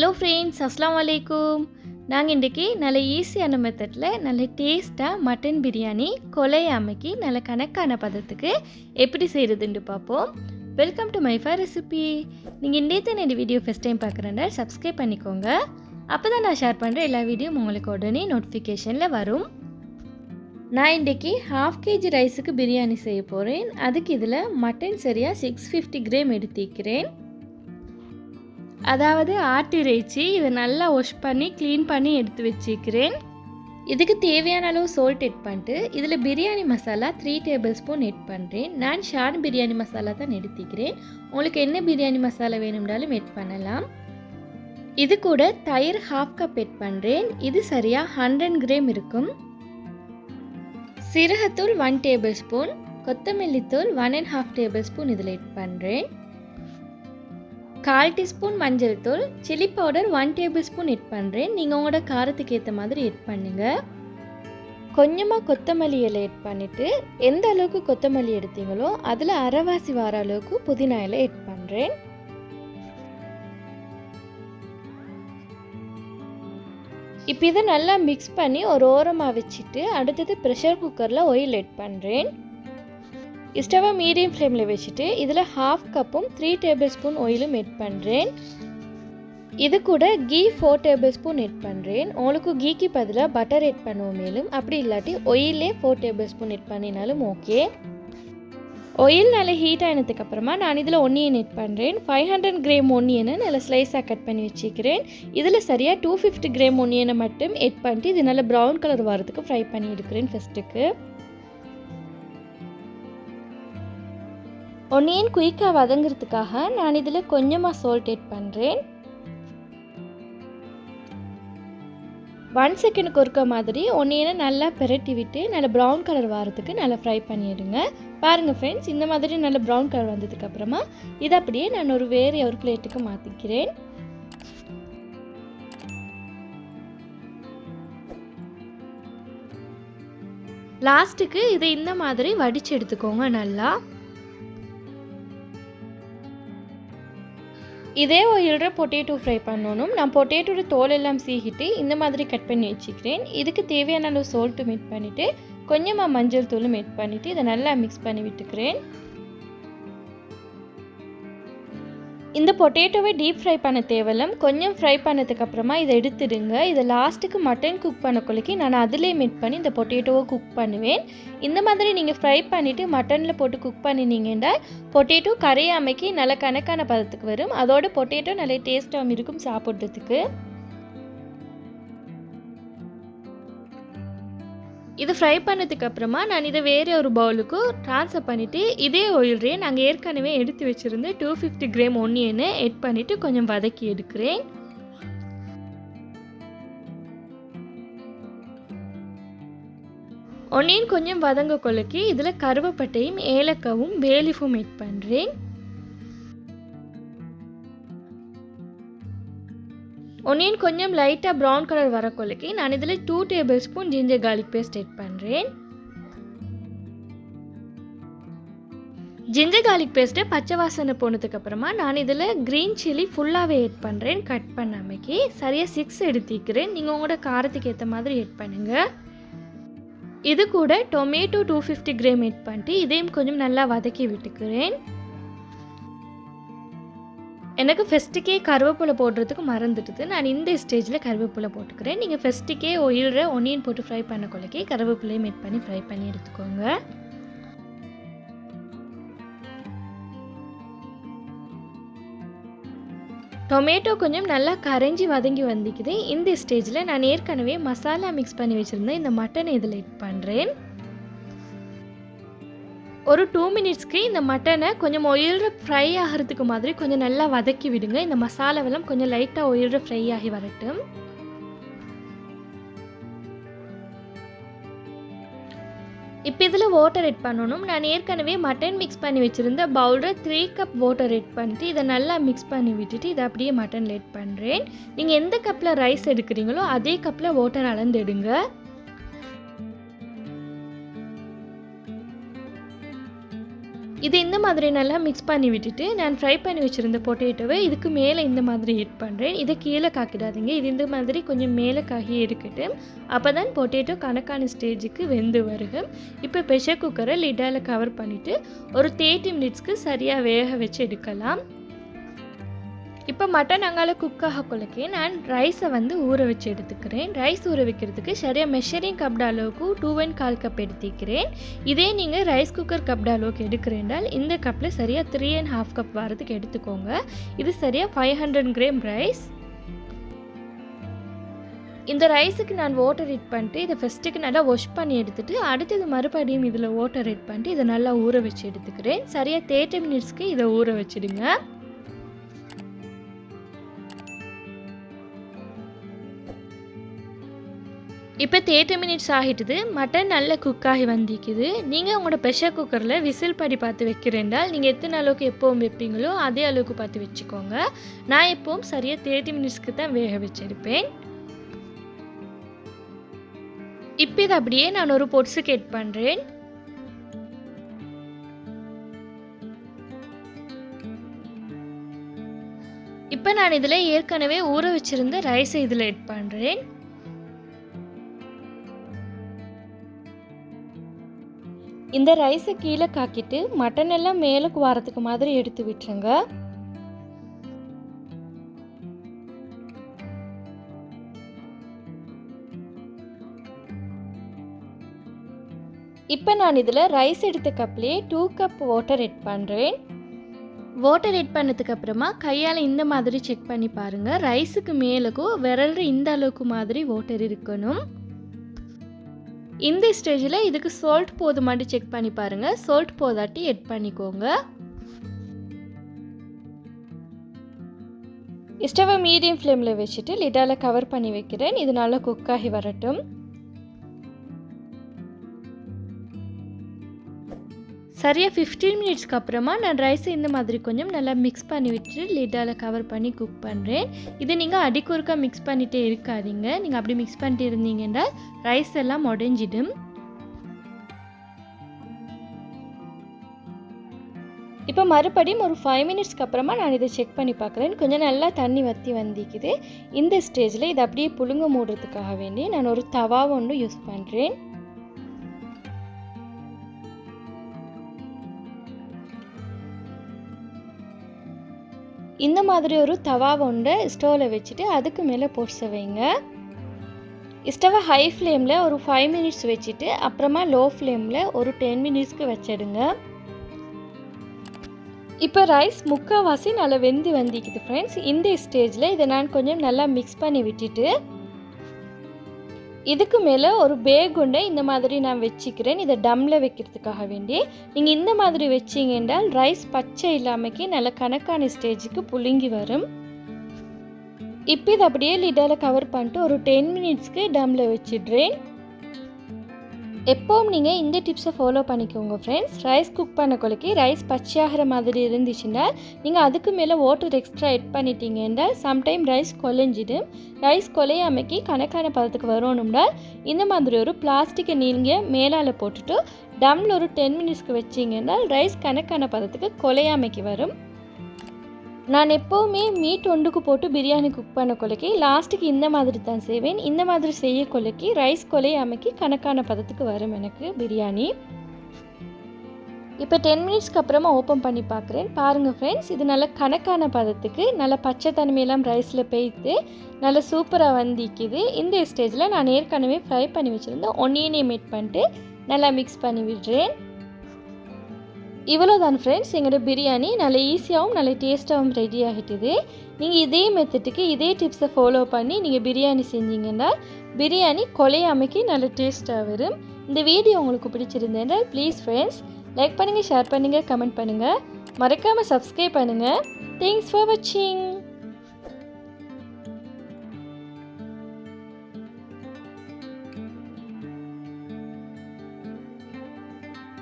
Hello friends, அஸ்ஸலாமு அலைக்கும். நாங்கள் இன்றைக்கி நல்ல ஈஸியான மெத்தடில் நல்ல டேஸ்ட்டாக மட்டன் பிரியாணி கொலையாமைக்கு நல்ல கணக்கான பதத்துக்கு எப்படி செய்கிறதுன்னு பார்ப்போம். வெல்கம் டு மைஃபா ரெசிபி. நீங்கள் இன்றைய இந்த வீடியோ ஃபஸ்ட் டைம் பார்க்குறேன்னா சப்ஸ்கிரைப் பண்ணிக்கோங்க. அப்போ தான் நான் ஷேர் பண்ணுற எல்லா வீடியோவும் உங்களுக்கு உடனே நோட்டிஃபிகேஷனில் வரும். நான் இன்றைக்கி 1/2 kg ரைஸுக்கு பிரியாணி செய்ய போகிறேன். அதுக்கு இதில் மட்டன் சரியாக 650 கிராம் எடுத்துக்கிறேன். அதாவது ஆட்டு இறைச்சி. இதை நல்லா வாஷ் பண்ணி க்ளீன் பண்ணி எடுத்து வச்சுக்கிறேன். இதுக்கு தேவையான அளவு சால்ட் எட் பண்ணிட்டு இதில் பிரியாணி மசாலா 3 டேபிள் ஸ்பூன் எட் பண்ணுறேன். நான் ஷான் பிரியாணி மசாலா தான் எடுத்துக்கிறேன். உங்களுக்கு என்ன பிரியாணி மசாலா வேணும்னாலும் எட் பண்ணலாம். இது கூட தயிர் 1/2 கப் எட் பண்ணுறேன். இது சரியாக 100 கிராம் இருக்கும். சீரகத்தூள் 1 டேபிள் ஸ்பூன், கொத்தமல்லி தூள் 1.5 டேபிள் ஸ்பூன் இதில் எட் பண்ணுறேன். 1/4 டீஸ்பூன் மஞ்சள் தூள், சில்லி பவுடர் 1 டேபிள் ஸ்பூன் எட் பண்ணுறேன். நீங்கள் உங்களோட காரத்துக்கு ஏற்ற மாதிரி எட் பண்ணுங்கள். கொஞ்சமாக கொத்தமல்லி இலை எட் பண்ணிவிட்டு எந்த அளவுக்கு கொத்தமல்லி எடுத்தீங்களோ அதில் அரைவாசி வர அளவுக்கு புதினா இலை எட் பண்ணுறேன். இப்போ இதை நல்லா மிக்ஸ் பண்ணி ஒரு ஓரமாக வச்சுட்டு அடுத்தது ப்ரெஷர் குக்கரில் ஆயில் எட் பண்ணுறேன். ஸ்டவ்வை மீடியம் ஃப்ளேமில் வச்சுட்டு இதில் 1/2 கப்பும் 3 டேபிள் ஸ்பூன் ஆயிலும் எட் பண்ணுறேன். இது கூட கீ 4 டேபிள் ஸ்பூன் எட் பண்ணுறேன். உங்களுக்கு கீக்கு பதிலாக பட்டர் எட் பண்ணுவோம். மேலும் அப்படி இல்லாட்டி ஆயிலே 4 டேபிள் ஸ்பூன் எட் பண்ணினாலும் ஓகே. ஆயில் நல்லா ஹீட் ஆனதுக்கப்புறமா நான் இதில் ஒனியன் எட் பண்ணுறேன். 500 கிராம் ஒனியனை நல்லா ஸ்லைஸாக கட் பண்ணி வச்சுக்கிறேன். இதில் சரியாக 250 கிராம் ஒனியனை மட்டும் எட் பண்ணிட்டு இது நல்லா ப்ரௌன் கலர் வரதுக்கு ஃப்ரை பண்ணி எடுக்கிறேன். ஃபஸ்ட்டுக்கு ஒனியன் குயிக்காக வதங்கிறதுக்காக நான் இதில் கொஞ்சமாக சால்ட் எட் பண்ணுறேன். 1 செகண்டுக்கு ஒருக்க மாதிரி ஒனியனை நல்லா பிரட்டி விட்டு நல்லா ப்ரௌன் கலர் வரதுக்கு நல்லா ஃப்ரை பண்ணிடுங்க. பாருங்கள் ஃப்ரெண்ட்ஸ், இந்த மாதிரி நல்லா ப்ரௌன் கலர் வந்ததுக்கப்புறமா இதை அப்படியே நான் வேறு ஒரு பிளேட்டுக்கு மாற்றிக்கிறேன். லாஸ்ட்டுக்கு இதை இந்த மாதிரி வடித்து எடுத்துக்கோங்க. நல்லா இதே ஆயிலில் பொட்டேட்டோ ஃப்ரை பண்ணணும். நான் பொட்டேட்டோட தோல் எல்லாம் சீகிட்டு இந்த மாதிரி கட் பண்ணி வச்சுக்கிறேன். இதுக்கு தேவையான அளவு சால்ட்டும் எட் பண்ணிவிட்டு கொஞ்சமாக மஞ்சள் தூளும் எட் பண்ணிவிட்டு இதை நல்லா மிக்ஸ் பண்ணி விட்டுக்கிறேன். இந்த பொட்டேட்டோவை டீப் ஃப்ரை பண்ண தேவையில்லை. கொஞ்சம் ஃப்ரை பண்ணதுக்கப்புறமா இதை எடுத்துடுங்க. இதை லாஸ்ட்டுக்கு மட்டன் குக் பண்ணக்குள்ளே நான் அதிலே மெட் பண்ணி இந்த பொட்டேட்டோவை குக் பண்ணுவேன். இந்த மாதிரி நீங்கள் ஃப்ரை பண்ணிவிட்டு மட்டனில் போட்டு குக் பண்ணினீங்கன்னா பொட்டேட்டோ கரையாமைக்கு நல்ல கணக்கான பதத்துக்கு வரும். அதோட பொட்டேட்டோ நல்ல டேஸ்ட்டாகவும் இருக்கும் சாப்பிட்றதுக்கு. இது ஃப்ரை பண்ணதுக்கப்புறமா நான் இதை வேறு ஒரு பவுலுக்கு ட்ரான்ஸ்ஃபர் பண்ணிவிட்டு இதே ஆயிலே நாங்கள் ஏற்கனவே எடுத்து வச்சுருந்து 250 கிராம் ஒனியனை எட் பண்ணிவிட்டு கொஞ்சம் வதக்கி எடுக்கிறேன். ஒனியன் கொஞ்சம் வதங்க கொள்ளைக்கு இதில் கருவேப்பட்டையும் ஏலக்காவும் பேலீஃபும் எட் பண்ணுறேன். ஒனியன் கொஞ்சம் லைட்டாக ப்ரௌன் கலர் வர கொள்ளைக்கு நான் இதில் 2 tablespoon ginger garlic paste add பண்ணுறேன். ஜிஞ்சர் கார்லிக் பேஸ்ட்டு பச்சை வாசனை போனதுக்கப்புறமா நான் இதில் க்ரீன் சில்லி ஃபுல்லாகவே எட் பண்ணுறேன். கட் பண்ணாமைக்கு சரியாக 6 எடுத்துக்கிறேன். நீங்கள் உங்களோட காரத்துக்கு ஏற்ற மாதிரி எட் பண்ணுங்கள். இது கூட டொமேட்டோ 250 கிராம் எட் பண்ணிட்டு இதையும் கொஞ்சம் நல்லா வதக்கி விட்டுக்கிறேன். எனக்கு ஃபஸ்ட்டுக்கே கருவேப்பிலை போடுறதுக்கு மறந்துட்டுது. நான் இந்த ஸ்டேஜில் கருவேப்பிலை போட்டுக்கிறேன். நீங்கள் ஃபஸ்ட்டுக்கே ஆயிலில் ஒனியன் போட்டு ஃப்ரை பண்ண கொள்ளைக்கே கருவேப்பிலையும் மேட் பண்ணி ஃப்ரை பண்ணி எடுத்துக்கோங்க. டொமேட்டோ கொஞ்சம் நல்லா கரைஞ்சி வதங்கி வந்துக்குது. இந்த ஸ்டேஜில் நான் ஏற்கனவே மசாலா மிக்ஸ் பண்ணி வச்சுருந்தேன். இந்த மட்டனை இதில் எட் பண்ணுறேன். ஒரு 2 மினிட்ஸ்க்கு இந்த மட்டனை கொஞ்சம் ஆயிலில் ஃப்ரை ஆகிறதுக்கு மாதிரி கொஞ்சம் நல்லா வதக்கி விடுங்க. இந்த மசாலாவெல்லாம் கொஞ்சம் லைட்டாக ஆயிலில் ஃப்ரை ஆகி வரட்டும். இப்போ இதில் வாட்டர் எட் பண்ணணும். நான் ஏற்கனவே மட்டன் மிக்ஸ் பண்ணி வச்சுருந்த பவுலில் 3 கப் வாட்டர் எட் பண்ணிட்டு இதை நல்லா மிக்ஸ் பண்ணி விட்டுட்டு இதை அப்படியே மட்டனில் எட் பண்ணுறேன். நீங்கள் எந்த கப்பில் ரைஸ் எடுக்கிறீங்களோ அதே கப்பில் வாட்டர் அளந்து எடுங்க. இது இந்த மாதிரி நல்லா மிக்ஸ் பண்ணி விட்டுட்டு நான் ஃப்ரை பண்ணி வச்சுருந்த பொட்டேட்டோவை இதுக்கு மேலே இந்த மாதிரி ஹீட் பண்ணுறேன். இதை கீழே காக்கிடாதீங்க, இது இந்த மாதிரி கொஞ்சம் மேலே காகி இருக்கட்டும். அப்போ தான் பொட்டேட்டோ கணக்கான ஸ்டேஜுக்கு வெந்து வருகும். இப்போ ப்ரெஷர் குக்கரை லிட்டால் கவர் பண்ணிவிட்டு ஒரு 30 மினிட்ஸ்க்கு சரியாக வேக வச்சு எடுக்கலாம். இப்போ மட்டன் அங்கால குக் ஆகக்குள்ளக்கே நான் ரைஸை ஊற வச்சு எடுத்துக்கிறேன். ரைஸ் ஊற வைக்கிறதுக்கு சரியாக மெஷரிங் கப்ட அளவுக்கு 2.4 கப் எடுத்துக்கிறேன். இதே நீங்கள் ரைஸ் குக்கர் கப்ட அளவுக்கு எடுக்கிறேன்டால் இந்த கப்பில் சரியாக 3.5 கப் வரதுக்கு எடுத்துக்கோங்க. இது சரியாக 500 கிராம் ரைஸ். இந்த ரைஸுக்கு நான் வாட்டர் ஆட் பண்ணிட்டு இதை ஃபஸ்ட்டுக்கு நல்லா வாஷ் பண்ணி எடுத்துகிட்டு அடுத்தது மறுபடியும் இதில் வாட்டர் ஆட் பண்ணிட்டு இதை நல்லா ஊற வச்சு எடுத்துக்கிறேன். சரியாக 30 மினிட்ஸ்க்கு இதை ஊற வச்சுடுங்க. இப்போ 30 மினிட்ஸ் ஆகிட்டுது. மட்டன் நல்லா குக் ஆகி வந்திக்குது. நீங்கள் உங்களோட ப்ரெஷர் குக்கரில் விசில் படி பார்த்து வைக்கிறேன்டால் நீங்கள் எத்தனை அளவுக்கு எப்போவும் வைப்பீங்களோ அதே அளவுக்கு பார்த்து வச்சுக்கோங்க. நான் எப்போவும் சரியாக 30 மினிட்ஸ்க்கு தான் வேக வச்செடுப்பேன். இப்போ இதை அப்படியே நான் ஒரு பொட்ஸுக்கு ஆட் பண்ணுறேன். இப்போ நான் இதில் ஏற்கனவே ஊற வச்சுருந்த ரைஸை இதில் ஆட் பண்ணுறேன். இந்த ரைஸை கீழே காக்கிட்டு மட்டன் எல்லாம் மேலுக்கு வரதுக்கு மாதிரி எடுத்து விட்டுருங்க. இப்போ நான் இதில் ரைஸ் எடுத்த கப்லேயே 2 கப் வாட்டர் ஆட் பண்ணுறேன். வாட்டர் ஆட் பண்ணதுக்கு அப்புறமா கையால் இந்த மாதிரி செக் பண்ணி பாருங்கள். ரைஸுக்கு மேலுக்கும் விரல்ற இந்த அளவுக்கு மாதிரி வாட்டர் இருக்கணும். இந்த ஸ்டேஜில் இதுக்கு சால்ட் போதுமாட்டி செக் பண்ணி பாருங்கள். சால்ட் போதாட்டி ஆட் பண்ணிக்கோங்க. ஸ்டவ்வை மீடியம் ஃப்ளேமில் வச்சுட்டு லிட்டால் கவர் பண்ணி வைக்கிறேன். இது நல்லா குக் ஆகி வரட்டும். சரியாக 15 மினிட்ஸ்க்கு அப்புறமா நான் ரைஸை இந்த மாதிரி கொஞ்சம் நல்லா மிக்ஸ் பண்ணி விட்டுட்டு லிட்டால் கவர் பண்ணி குக் பண்ணுறேன். இது நீங்கள் அடிக்குறுக்கா மிக்ஸ் பண்ணிகிட்டே இருக்காதீங்க. நீங்கள் அப்படி மிக்ஸ் பண்ணிட்டு இருந்தீங்கன்னா ரைஸ் எல்லாம் உடைஞ்சிடும். இப்போ மறுபடியும் ஒரு 5 மினிட்ஸ்க்கு அப்புறமா நான் இதை செக் பண்ணி பார்க்குறேன். கொஞ்சம் நல்லா தண்ணி வற்றி வந்திக்குது. இந்த ஸ்டேஜில் இதை அப்படியே புழுங்க மூடுறதுக்காக வேண்டி நான் ஒரு தவா ஒன்று யூஸ் பண்ணுறேன். இந்த மாதிரி ஒரு தவா ஒன்றை ஸ்டவ்வில் வச்சுட்டு அதுக்கு மேலே பொரிச்சு வைங்க. ஸ்டவ்வை ஹை ஃப்ளேமில் ஒரு 5 மினிட்ஸ் வச்சுட்டு அப்புறமா லோ ஃப்ளேமில் ஒரு 10 மினிட்ஸ்க்கு வச்சிடுங்க. இப்போ ரைஸ் முக்கால்வாசி நல்லா வெந்து வந்திக்குது ஃப்ரெண்ட்ஸ். இந்த ஸ்டேஜில் இதை நான் கொஞ்சம் நல்லா மிக்ஸ் பண்ணி விட்டுட்டு இதுக்கு மேலே ஒரு பேகுண்டை இந்த மாதிரி நான் வச்சுக்கிறேன். இதை டம்மில் வைக்கிறதுக்காக வேண்டி நீங்கள் இந்த மாதிரி வச்சிங்க என்றால் ரைஸ் பச்சை இல்லாமக்கி நல்ல கணக்கான ஸ்டேஜுக்கு புழுங்கி வரும். இப்போ இதை அப்படியே லிட்டால் கவர் பண்ணிட்டு ஒரு 10 மினிட்ஸ்க்கு டம்மில் வச்சிடுறேன். எப்போவும் நீங்கள் இந்த டிப்ஸை ஃபாலோ பண்ணிக்கோங்க ஃப்ரெண்ட்ஸ். ரைஸ் குக் பண்ண கொலைக்கு ரைஸ் பச்சையாகிற மாதிரி இருந்துச்சுன்னா நீங்கள் அதுக்கு மேலே வாட்டர் எக்ஸ்ட்ரா ஆட் பண்ணிட்டீங்க என்றால் சம்டைம் ரைஸ் குழஞ்சிடும். ரைஸ் குலையாமைக்கு கணக்கான பதத்துக்கு வரணும்னா இந்த மாதிரி ஒரு பிளாஸ்டிக்கை நீங்கள் மேலால் போட்டுட்டு டம்மில் ஒரு 10 மினிட்ஸ்க்கு வச்சிங்கன்னா ரைஸ் கணக்கான பதத்துக்கு குலையாமைக்கு வரும். நான் எப்போவுமே மீட் ஒன்றுக்கு போட்டு பிரியாணி குக் பண்ண கொலைக்கு லாஸ்ட்டுக்கு இந்த மாதிரி தான் செய்வேன். இந்த மாதிரி செய்ய கொலைக்கு ரைஸ் கொலையாமைக்கு கணக்கான பதத்துக்கு வரும் எனக்கு பிரியாணி. இப்போ 10 மினிட்ஸ்க்கு அப்புறமா ஓப்பன் பண்ணி பார்க்குறேன். பாருங்கள் ஃப்ரெண்ட்ஸ், இது நல்ல கணக்கான பதத்துக்கு நல்ல பச்சை தன்மையெல்லாம் ரைஸில் பெய்த்து நல்ல சூப்பராக வந்திக்குது. இந்த ஸ்டேஜில் நான் ஏற்கனவே ஃப்ரை பண்ணி வச்சுருந்தேன் ஒன்னியனே மேட் பண்ணிட்டு நல்லா மிக்ஸ் பண்ணி விடுறேன். இவ்வளோதான் ஃப்ரெண்ட்ஸ், எங்களோட பிரியாணி நல்ல ஈஸியாகவும் நல்ல டேஸ்ட்டாகவும் ரெடி ஆகிட்டுது. நீங்கள் இதே மெத்தட்டுக்கு இதே டிப்ஸை ஃபாலோ பண்ணி நீங்கள் பிரியாணி செஞ்சீங்கன்னா பிரியாணி கொலையாமைக்கு நல்ல டேஸ்ட்டாக வரும். இந்த வீடியோ உங்களுக்கு பிடிச்சிருந்தேன்னா ப்ளீஸ் ஃப்ரெண்ட்ஸ் லைக் பண்ணுங்கள், ஷேர் பண்ணுங்கள், கமெண்ட் பண்ணுங்கள், மறக்காமல் சப்ஸ்கிரைப் பண்ணுங்கள். தேங்க்ஸ் ஃபார் வாட்சிங்.